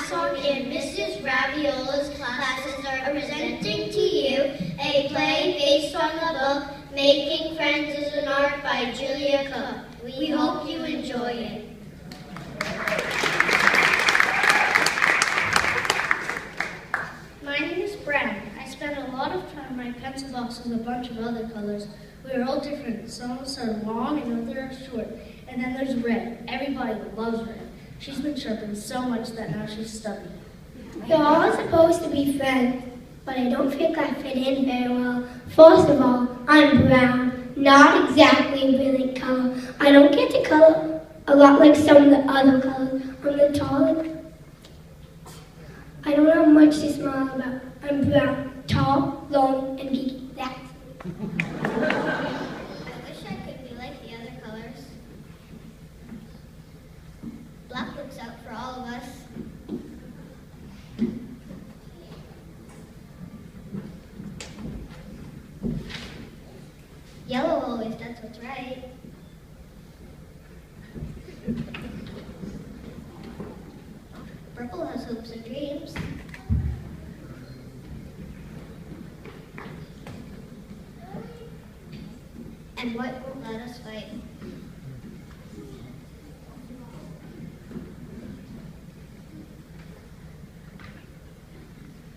song in Mrs. Raviola's classes are presenting to you a play based on the book Making Friends is an Art by Julia Cook. We hope you enjoy it. My name is Brown. I spent a lot of time on my pencil box with a bunch of other colors. We are all different. Some of us are long and others are short. And then there's red. Everybody loves red. She's been sharpened so much that now she's stubby. You're all supposed to be friends, but I don't think I fit in very well. First of all, I'm brown, not exactly a brilliant color. I don't get to color a lot like some of the other colors. I'm the tallest. I don't have much to smile about. I'm brown, tall, long, and geeky. That's I wish I could be like the other colors. Black looks out for all of us. Yellow always does what's right. Purple has hopes and dreams. And white won't let us fight.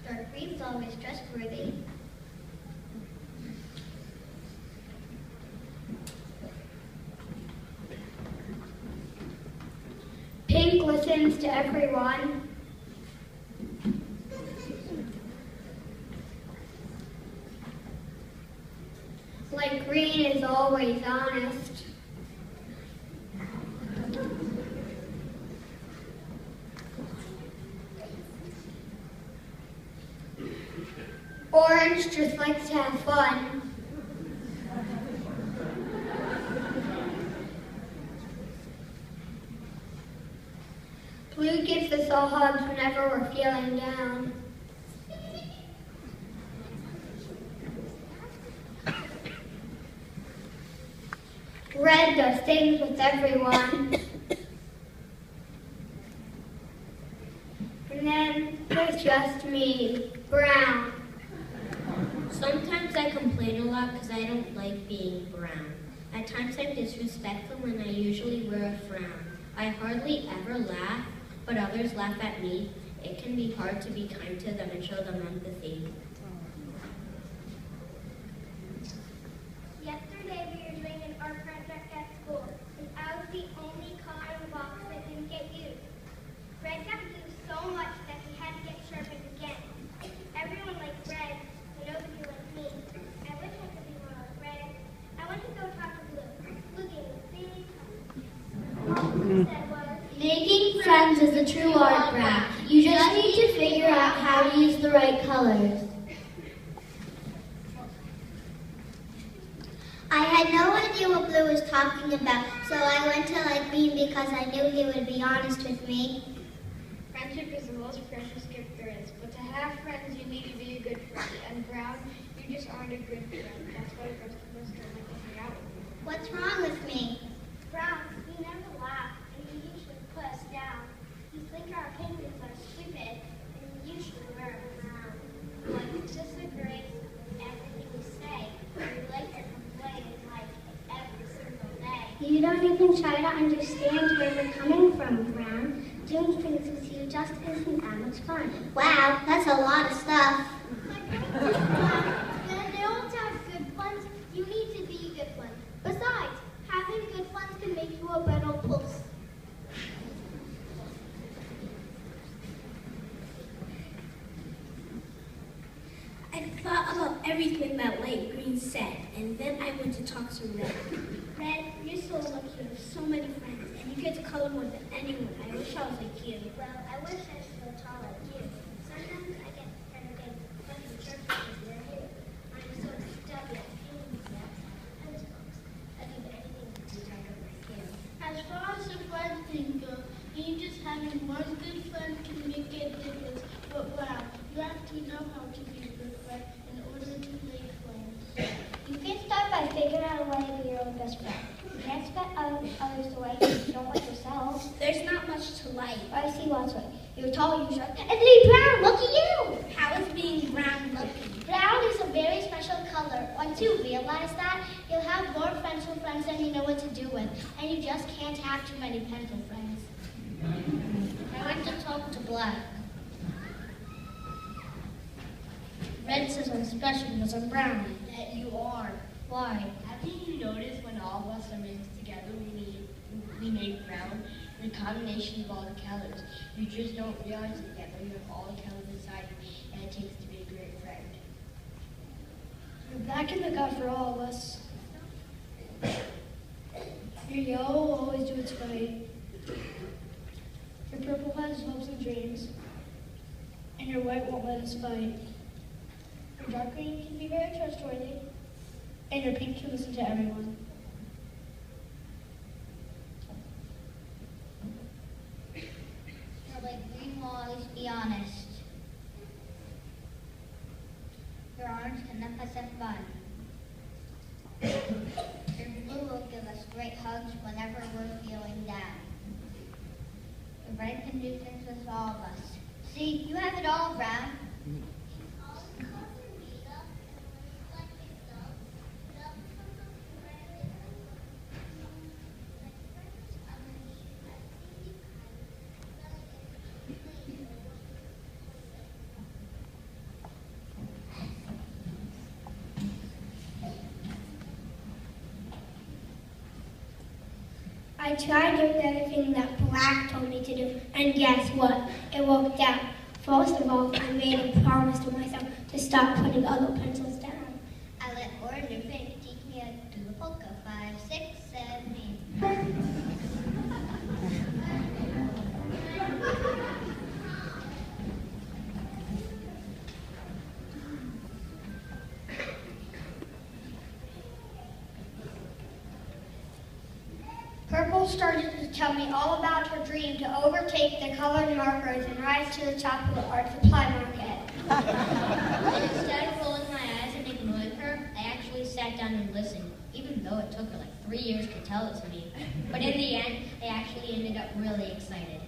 Dark green's always trustworthy. pink listens to everyone. Like green is always honest. Orange just likes to have fun. Blue gives us all hugs whenever we're feeling down. Red does things with everyone. And then there's just me, brown. Sometimes I complain a lot because I don't like being brown. At times I'm disrespectful and I usually wear a frown. I hardly ever laugh, but others laugh at me. It can be hard to be kind to them and show them empathy. Yesterday we were doing an art project at school, and I was the only color in the box that didn't get used. Red got used so much that he had to get sharpened again. Everyone likes red, but nobody likes me. I wish I could be more like red. I want to go talk to Blue. Blue gave me big hugs. All Blue said was, Making friends is a true art craft. You just need to figure out how to use the right colors. I had no idea what Blue was talking about, so I went to like Bean because I knew he would be honest with me. Friendship is the most precious gift there is, but to have friends, you need to be a good friend. And Brown, you just aren't a good friend. That's why the rest of us don't like to hang out with you. What's wrong with me? Brown, you never laugh, and you usually put us down. You think our opinions are stupid, and you usually wear a frown. But you disagree with everything we say. You like to complain like every single day. You don't even try to understand where we're coming from, Brown. Doing things with you just isn't that much fun. Wow, that's a lot of stuff. They all have good ones. You need to be a good one. Besides, having good ones can make you a better pulse. I thought about everything that Light Green said, and then I went to talk to Red. Red, you're so lucky you have so many friends, and you get to color more than anyone. I wish I was like you. Well, I wish I was so tall like you. Sometimes I get kind of big, but the church is your hair. I'm so stubby, I can't even get pencils. I do anything to be tighter my hair. As far as the friends thing goes, you just having one good friend can make a difference. But wow, you have to know how to be a good friend in order to make friends. You can start by figuring out a way to be your own best friend. You can't expect others the way you don't like yourself. There's not much to like. I see what's right. You're tall, you're short, and then you're brown. Look at you. How is being brown looking? Brown is a very special color. Once you realize that, you'll have more pencil friends than you know what to do with, and you just can't have too many pencil friends. I like to talk to black. Red says I'm special because I'm brown. That you are. Why? Haven't you noticed when all of us are mixed together, we make brown? The combination of all the colors. You just don't realize it yet, but you have all the colors inside you, and it takes to be a great friend. You're black in the gut for all of us. Your yellow will always do its right. Your purple has hopes and dreams. And your white won't let us fight. Your dark green can be very trustworthy. And your pink can listen to everyone. Your light green will always be honest. Your orange can let us have fun. Your blue will give us great hugs whenever we're feeling down. Your red can do things with all of us. See, you have it all, Brown. I tried doing everything that Black told me to do, and guess what? It worked out. First of all, I made a promise to myself to stop putting other pencils down. I let orange and pink teach me how to do the polka. 5, 6, 7, 8. Purple started to tell me all about her dream to overtake the colored markers and rise to the top of the art supply market. And instead of rolling my eyes and ignoring her, I actually sat down and listened, even though it took her like 3 years to tell it to me. But in the end, I actually ended up really excited.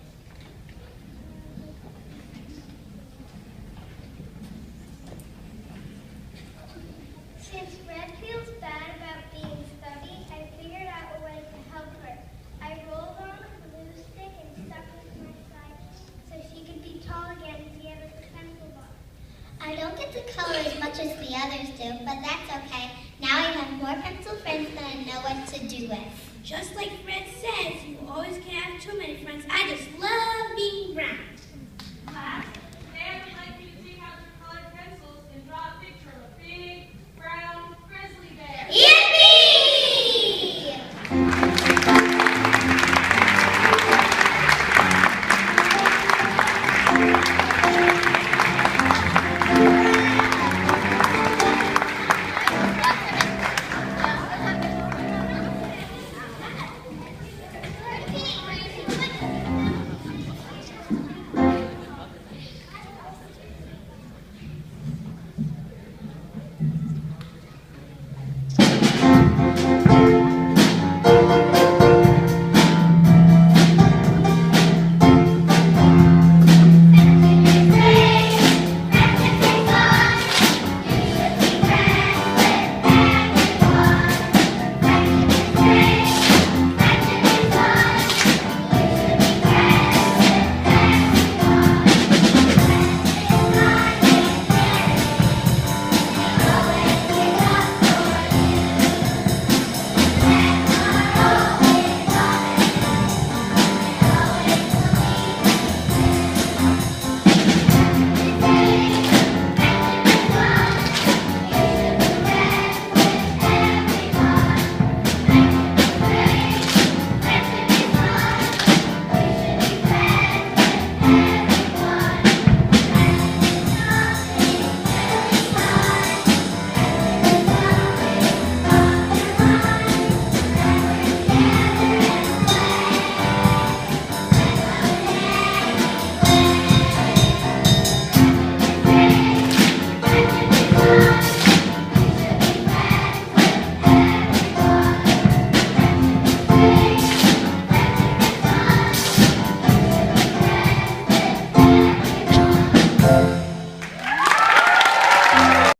Since Red feels bad about being stubby, I figured out a way to help her. I rolled on a glue stick and stuck it to my side so she could be tall again and be able to pencil box. I don't get to color as much as the others do, but that's okay. Now I have more pencil friends than I know what to do with. Just like Fred says, you always can have too many friends. I just love being brown. Class,